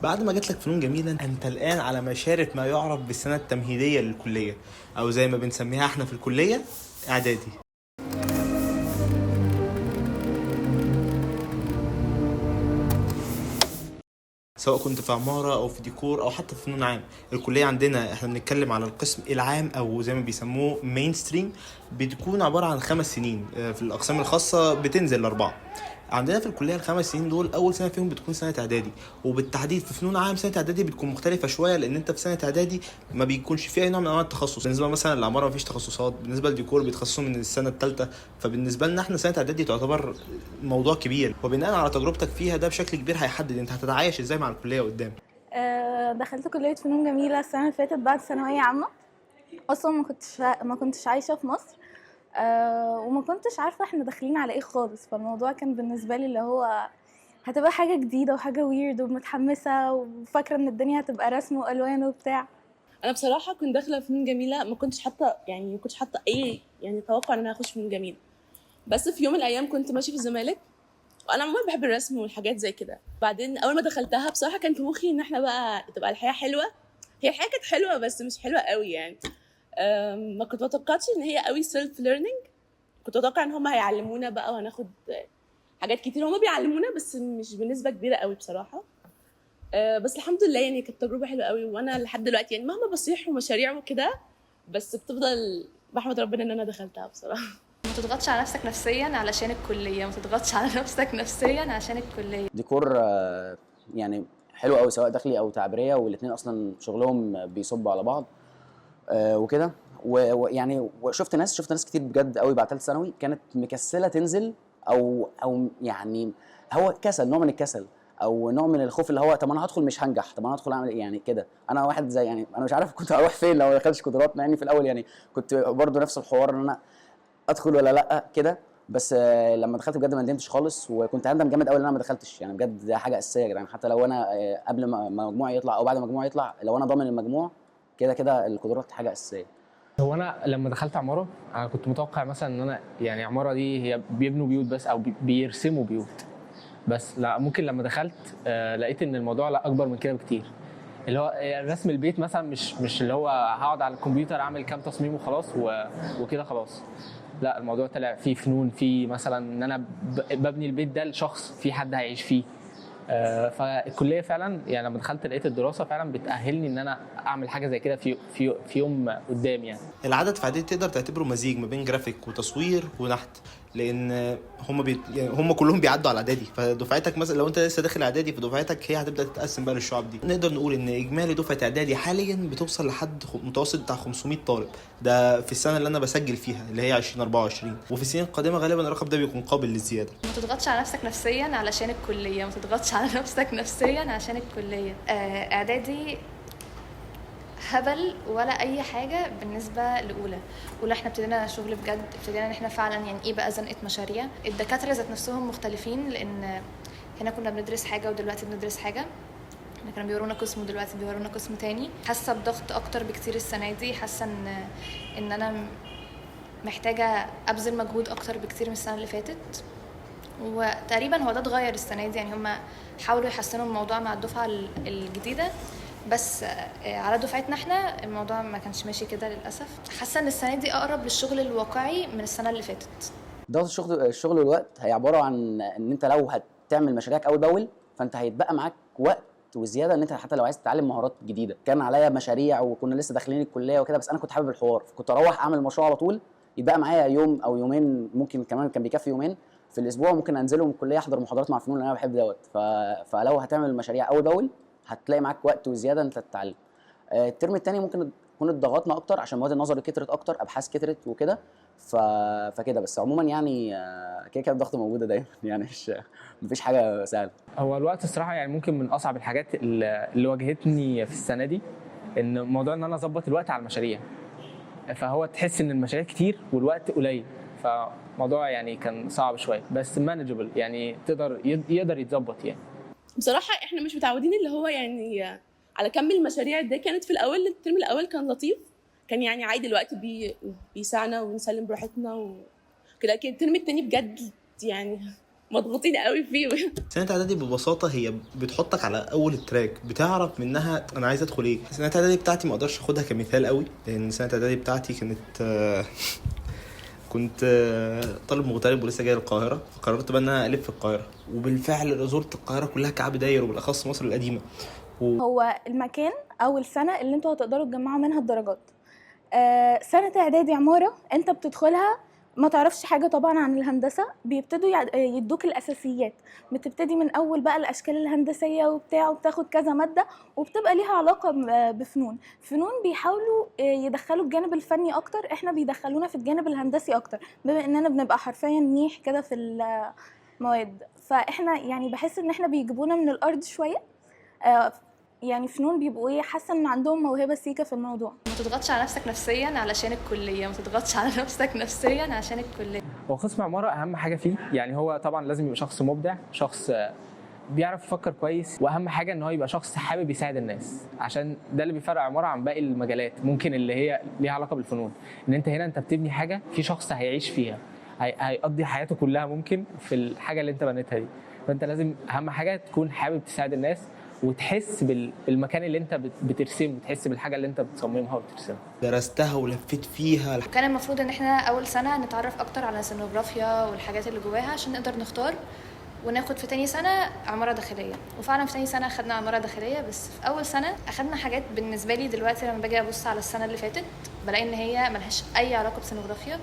بعد ما جات لك فنون جميلة انت الآن على مشارف ما يعرف بالسنة التمهيدية للكلية، او زي ما بنسميها احنا في الكلية اعدادي. سواء كنت في عمارة او في ديكور او حتى في فنون عام. الكلية عندنا احنا بنتكلم على القسم العام او زي ما بيسموه مين ستريم، بتكون عبارة عن 5 سنين. في الاقسام الخاصة بتنزل 4. عندنا في الكلية ال5 سنين دول أول سنة فيهم بتكون سنة إعدادي، وبالتحديد في فنون عام سنة إعدادي بتكون مختلفة شوية، لأن أنت في سنة إعدادي ما بيكونش فيه أي نوع من أنواع التخصص. بالنسبة مثلا للعمارة مفيش تخصصات، بالنسبة للديكور بيتخصصوا من السنة الثالثة. فبالنسبة لنا احنا سنة إعدادي تعتبر موضوع كبير، وبناء على تجربتك فيها ده بشكل كبير هيحدد أنت هتتعايش إزاي مع الكلية قدام. دخلت كلية فنون جميلة السنة اللي فاتت بعد ثانوية عامة. أصلا ما كنتش عايشة في مصر. وما كنتش عارفة احنا داخلين على ايه خالص، فالموضوع كان بالنسبة لي اللي هو هتبقى حاجة جديدة وحاجة ويرد ومتحمسة وفاكرة ان الدنيا هتبقى رسم والوان وبتاع. انا بصراحه كنت داخله فنون جميله، ما كنتش حاطه اي توقع ان انا هخش فنون جميله. بس في يوم من الايام كنت ماشيه في الزمالك، وانا عموما بحب الرسم والحاجات زي كده. بعدين اول ما دخلتها بصراحه كان في مخي ان احنا بقى تبقى الحياه حلوه. هي الحياه كانت حلوه بس مش حلوه قوي يعني. ما كنت متوقعتش ان هي قوي سيلف ليرنينج. كنت اتوقع ان هم هيعلمونا بقى وهناخد حاجات كتير. هم بيعلمونا بس مش بنسبه كبيره قوي بصراحه. بس الحمد لله يعني كانت تجربه حلوه قوي، وانا لحد دلوقتي يعني مهما بصيح ومشاريع وكده بس بتفضل بحمد ربنا ان انا دخلتها بصراحه. ما تضغطش على نفسك نفسيا علشان الكلية، ما تضغطش على نفسك نفسيا عشان الكلية. ديكور يعني حلو قوي سواء داخلي او تعبيريه، والاثنين اصلا شغلهم بيصبوا على بعض وكده. ويعني شفت ناس كتير بجد قوي بعد ثالث ثانوي كانت مكسله تنزل، او يعني هو كسل، نوع من الكسل او نوع من الخوف، اللي هو طب انا هدخل مش هنجح، طب انا هدخل اعمل ايه يعني كده. انا واحد زي يعني انا مش عارف كنت هروح فين لو ما دخلتش قدرات، مع اني في الاول يعني كنت برضو نفس الحوار ان انا ادخل ولا لا كده. بس لما دخلت بجد ما ندمتش خالص، وكنت هندم جامد قوي ان انا ما دخلتش. يعني بجد ده حاجه اساسيه يا جدعان، حتى لو انا قبل ما مجموعي يطلع او بعد ما مجموعي يطلع، لو انا ضامن المجموع كده كده القدرات حاجه اساسيه. هو انا لما دخلت عماره انا كنت متوقع مثلا ان انا يعني عماره دي هي بيبنوا بيوت بس او بيرسموا بيوت بس. لا، ممكن لما دخلت لقيت ان الموضوع لا اكبر من كده بكتير. اللي هو رسم البيت مثلا مش اللي هو هقعد على الكمبيوتر اعمل كام تصميم وخلاص وكده خلاص. لا، الموضوع طلع فيه فنون، فيه مثلا ان انا ببني البيت ده لشخص، في حد هيعيش فيه. فالكليه فعلا يعني لما دخلت لقيت الدراسه فعلا بتاهلني ان انا اعمل حاجه زي كده في يوم قدام يعني. العدد في اعدادي تقدر تعتبره مزيج ما بين جرافيك وتصوير ونحت، لان يعني هم كلهم بيعدوا على اعدادي. فدفعتك مثلا لو انت لسه داخل اعدادي فدفعتك هي هتبدا تتقسم بقى للشعب دي. نقدر نقول ان اجمالي دفعه اعدادي حاليا بتوصل لحد متوسط بتاع 500 طالب. ده في السنه اللي انا بسجل فيها اللي هي 2024، وفي السنين القادمه غالبا الرقم ده بيكون قابل للزياده. ما تضغطش على نفسك نفسيا علشان الكلية، ما تضغطش على نفسك نفسيا عشان الكلية. اعدادي هبل ولا اي حاجه بالنسبه لاولى. احنا ابتدينا شغل بجد، ابتدينا ان احنا فعلا يعني ايه بقى زنقه مشاريع. الدكاتره ذات نفسهم مختلفين، لان هنا كنا بندرس حاجه ودلوقتي بندرس حاجه. احنا كانوا بيورونا قسم ودلوقتي بيورونا قسم تاني. حاسه بضغط اكتر بكتير السنه دي، حاسه ان انا محتاجه ابذل مجهود اكتر بكتير من السنه اللي فاتت. وتقريبا هو ده اتغير السنه دي، يعني هم حاولوا يحسنوا الموضوع مع الدفعه الجديده، بس على دفعتنا احنا الموضوع ما كانش ماشي كده للاسف. حاسه ان السنه دي اقرب للشغل الواقعي من السنه اللي فاتت. ضغط الشغل والوقت هي عباره عن ان انت لو هتعمل مشاريعك اول باول فانت هيتبقى معاك وقت وزياده، ان انت حتى لو عايز تتعلم مهارات جديده. كان عليا مشاريع وكنا لسه داخلين الكليه وكده، بس انا كنت حابب الحوار، فكنت اروح اعمل مشروع على طول يتبقى معايا يوم او يومين، ممكن كمان كان بيكفي يومين في الاسبوع، ممكن انزلهم من الكليه احضر محاضرات مع فنون لان انا بحب دوت. فلو هتعمل مشاريع اول باول هتلاقي معاك وقت وزياده انت تتعلم. الترم الثاني ممكن نكون اتضغطنا اكتر عشان مواد النظري كترت اكتر، ابحاث كترت وكده. فكده بس عموما يعني كده كده الضغط موجوده دايما يعني مفيش حاجه سهله. هو الوقت الصراحه يعني ممكن من اصعب الحاجات اللي واجهتني في السنه دي، ان موضوع ان انا اظبط الوقت على المشاريع. فهو تحس ان المشاريع كتير والوقت قليل، فموضوع يعني كان صعب شويه بس مانجبل، يعني يقدر يتظبط يعني. بصراحه احنا مش متعودين اللي هو يعني على كم المشاريع ده. كانت في الاول الترم الاول كان لطيف، كان يعني عادي الوقت بيسعنا ونسلم براحتنا وكده. لكن الترم التاني بجد يعني مضغوطين قوي فيه. سنة اعدادي ببساطة هي بتحطك على اول التراك، بتعرف منها انا عايز ادخل ايه. سنة اعدادي بتاعتي ما اقدرش اخدها كمثال قوي، لان سنة اعدادي بتاعتي كانت كنت طالب مغترب ولسه جاي القاهرة، فقررت بقى ان انا الف في القاهرة، وبالفعل زرت القاهرة كلها كعب داير، وبالاخص مصر القديمة. هو المكان او السنه اللي انتوا هتقدروا تجمعوا منها الدرجات. سنه اعدادي عماره انت بتدخلها ما تعرفش حاجه طبعا عن الهندسه، بيبتدوا يدوك الاساسيات، بتبتدي من اول بقى الاشكال الهندسيه وبتاع، وبتاخد كذا ماده وبتبقى ليها علاقه بفنون. فنون بيحاولوا يدخلوا الجانب الفني اكتر، احنا بيدخلونا في الجانب الهندسي اكتر، بما اننا بنبقى حرفيا نيح كده في المواد. فاحنا يعني بحس ان احنا بيجيبونا من الارض شويه. يعني فنون بيبقوا ايه، حاسه ان عندهم موهبه سيكه في الموضوع. ما تضغطش على نفسك نفسيا علشان الكليه، ما تضغطش على نفسك نفسيا عشان الكليه. هو قسم عمارة أهم حاجة فيه يعني هو طبعا لازم يبقى شخص مبدع، شخص بيعرف يفكر كويس، وأهم حاجة إن هو يبقى شخص حابب يساعد الناس، عشان ده اللي بيفرق عمارة عن باقي المجالات ممكن اللي هي ليها علاقة بالفنون. إن أنت هنا أنت بتبني حاجة في شخص هيعيش فيها، هيقضي حياته كلها ممكن في الحاجة اللي أنت بنيتها دي. فأنت لازم أهم حاجة تكون حابب تساعد الناس، وتحس بالمكان اللي انت بترسمه، تحس بالحاجه اللي انت بتصممها وبترسمها. درستها ولفيت فيها. كان المفروض ان احنا اول سنه نتعرف اكتر على السينوغرافيا والحاجات اللي جواها عشان نقدر نختار، وناخد في تاني سنه عماره داخليه. وفعلا في تاني سنه اخدنا عماره داخليه، بس في اول سنه اخدنا حاجات بالنسبه لي دلوقتي لما باجي ابص على السنه اللي فاتت بلاقي ان هي ملهاش اي علاقه بسينوغرافيا.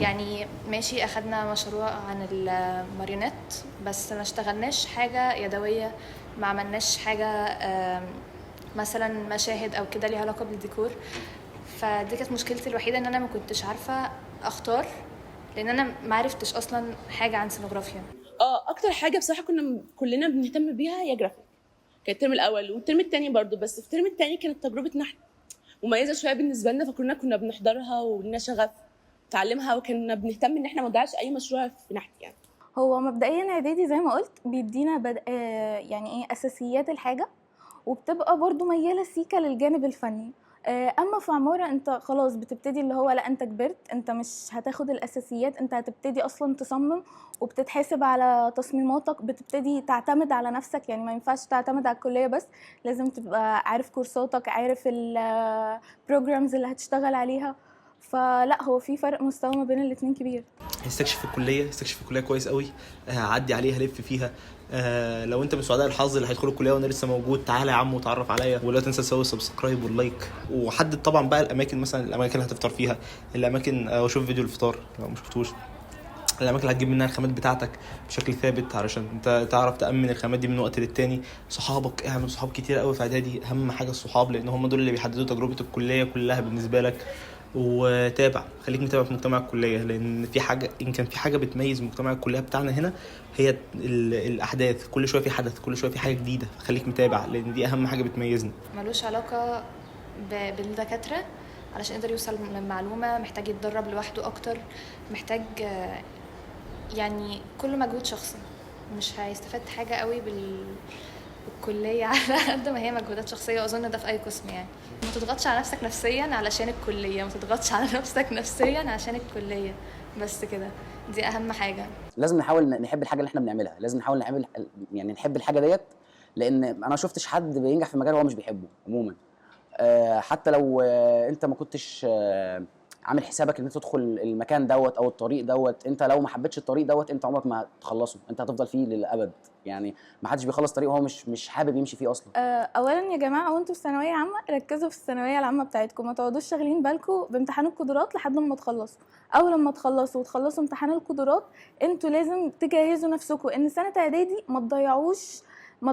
يعني ماشي اخدنا مشروع عن الماريونات، بس ما اشتغلناش حاجه يدويه، ما عملناش حاجه مثلا مشاهد او كده ليها علاقه بالديكور. فدي كانت مشكلتي الوحيده، ان انا ما كنتش عارفه اختار، لان انا ما عرفتش اصلا حاجه عن سينوغرافيا. اكتر حاجه بصراحه كلنا بنهتم بيها هي جرافيك. كان الترم الاول والترم الثاني برضو، بس في الترم الثاني كانت تجربه نحت مميزه شويه بالنسبه لنا، فكنا بنحضرها ولنا شغف تعلمها، وكنا بنهتم ان احنا ما نضيعش اي مشروع في نحت. يعني هو مبدئيا اعدادي زي ما قلت بيدينا يعني ايه اساسيات الحاجه، وبتبقى برضو مياله سيكه للجانب الفني. اما في عماره انت خلاص بتبتدي اللي هو لا انت كبرت، انت مش هتاخد الاساسيات، انت هتبتدي اصلا تصمم وبتتحاسب على تصميماتك، بتبتدي تعتمد على نفسك. يعني ما ينفعش تعتمد على الكليه بس، لازم تبقى عارف كورساتك، عارف البروجرامز اللي هتشتغل عليها. فلا هو في فرق مستوى ما بين الاتنين كبير. استكشف الكليه كويس قوي، عدي عليها، لف فيها. لو انت من سعداء الحظ اللي هيدخلوا الكليه وانا لسه موجود، تعالى يا عم وتعرف عليا، ولا تنسى تسوي سبسكرايب واللايك. وحدد طبعا بقى الاماكن، مثلا الاماكن اللي هتفطر فيها، الاماكن شوف فيديو الفطار لو ما شفتوش، الاماكن اللي هتجيب منها الخامات بتاعتك بشكل ثابت علشان انت تعرف تامن الخامات دي من وقت للتاني. صحابك، اعمل صحاب كتير قوي في اعدادي، اهم حاجه الصحاب، لان هم دول اللي بيحددوا تجربه الكليه كلها بالنسبه لك. وتابع، خليك متابع في مجتمع الكليه، لان في حاجه، ان كان في حاجه بتميز مجتمع الكليه بتاعنا هنا هي الاحداث. كل شويه في حدث، كل شويه في حاجه جديده، خليك متابع لان دي اهم حاجه بتميزنا. ملوش علاقه بالدكاتره، علشان يقدر يوصل للمعلومه محتاج يتدرب لوحده اكتر، محتاج يعني كله مجهود شخصي. مش هيستفاد حاجه قوي بالكليه على قد ما هي مجهودات شخصيه، واظن ده في اي قسم. يعني ما تضغطش على نفسك نفسيا علشان الكليه، ما تضغطش على نفسك نفسيا عشان الكليه، بس كده، دي اهم حاجه. لازم نحاول نحب الحاجه اللي احنا بنعملها، لازم نحاول نحب الحاجه ديت، لان انا ما شفتش حد بينجح في مجال هو مش بيحبه عموما. حتى لو انت ما كنتش عامل حسابك ان انت تدخل المكان دوت او الطريق دوت، انت لو ما حبيتش الطريق دوت انت عمرك ما هتخلصه، انت هتفضل فيه للابد. يعني ما حدش بيخلص طريق وهو مش حابب يمشي فيه اصلا. اولا يا جماعه وانتوا في ثانويه عامه ركزوا في الثانويه العامه بتاعتكم، ما تقعدوش شاغلين بالكم بامتحان القدرات لحد ما تخلصوا. او لما تخلصوا وتخلصوا امتحان القدرات انتوا لازم تجهزوا نفسكم ان سنه اعدادي ما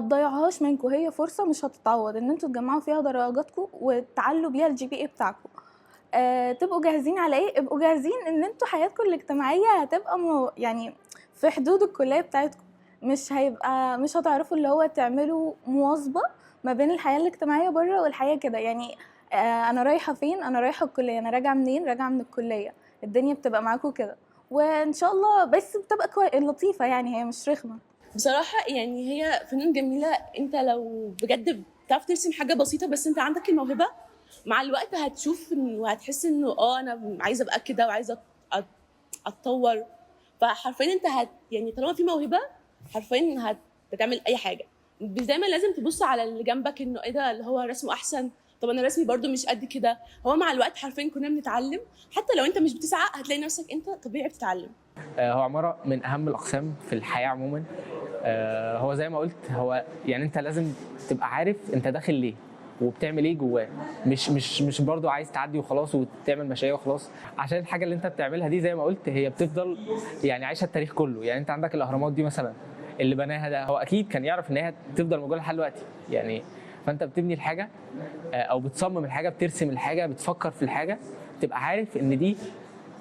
تضيعوهاش منكم، هي فرصه مش هتتعوض ان انتوا تجمعوا فيها درجاتكم وتعلوا بيها الGPA بتاعكم. تبقوا جاهزين على ايه؟ ابقوا جاهزين ان انتوا حياتكم الاجتماعيه هتبقى يعني في حدود الكليه بتاعتكم، مش هتعرفوا اللي هو تعملوا مواظبه ما بين الحياه الاجتماعيه بره والحياه كده. يعني انا رايحه فين؟ انا رايحه الكليه، انا راجعه منين؟ راجعه من الكليه. الدنيا بتبقى معاكم كده، وان شاء الله بس بتبقى لطيفه، يعني هي مش رخمه بصراحه. يعني هي فنون جميله، انت لو بجد بتعرف ترسم حاجه بسيطه بس انت عندك الموهبه، مع الوقت هتشوف وهتحس انه انا عايزه ابقى كده وعايزه اتطور. فحرفيا انت يعني طالما في موهبه حرفيا هتعمل اي حاجه. مش دايما لازم تبص على اللي جنبك انه ايه ده اللي هو رسمه احسن، طب انا رسمي برضو مش قد كده. هو مع الوقت حرفيا كنا بنتعلم، حتى لو انت مش بتسعى هتلاقي نفسك انت طبيعي بتتعلم. هو عمارة من أهم الأقسام في الحياة عموما. هو زي ما قلت، هو يعني أنت لازم تبقى عارف أنت داخل ليه وبتعمل ايه جواه، مش برضو عايز تعدي وخلاص وتعمل مشاريع وخلاص، عشان الحاجه اللي انت بتعملها دي زي ما قلت هي بتفضل يعني عايشه التاريخ كله. يعني انت عندك الاهرامات دي مثلا، اللي بناها ده هو اكيد كان يعرف ان هي تفضل موجوده لحد دلوقتي يعني. فانت بتبني الحاجه او بتصمم الحاجه، بترسم الحاجه، بتفكر في الحاجه، تبقى عارف ان دي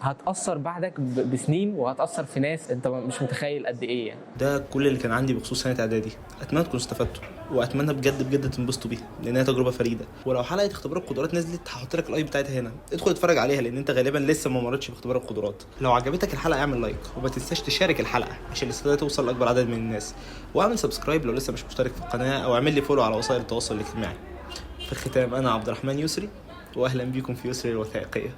هتأثر بعدك بسنين، وهتأثر في ناس انت مش متخيل قد ايه يعني. ده كل اللي كان عندي بخصوص سنه اعدادي. اتمنى تكونوا استفدتوا، واتمنى بجد تنبسطوا بيها لانها تجربه فريده. ولو حلقه اختبار القدرات نزلت هحط لك الاي بتاعتها هنا، ادخل اتفرج عليها لان انت غالبا لسه ما مرتش باختبار القدرات. لو عجبتك الحلقه اعمل لايك، وما تنساش تشارك الحلقه عشان الاستفاده توصل لاكبر عدد من الناس، واعمل سبسكرايب لو لسه مش مشترك في القناه، او اعمل لي فولو على وسائل التواصل الاجتماعي. في الختام انا عبد الرحمن يسري، واهلا بيكم في يسري الوثائقيه.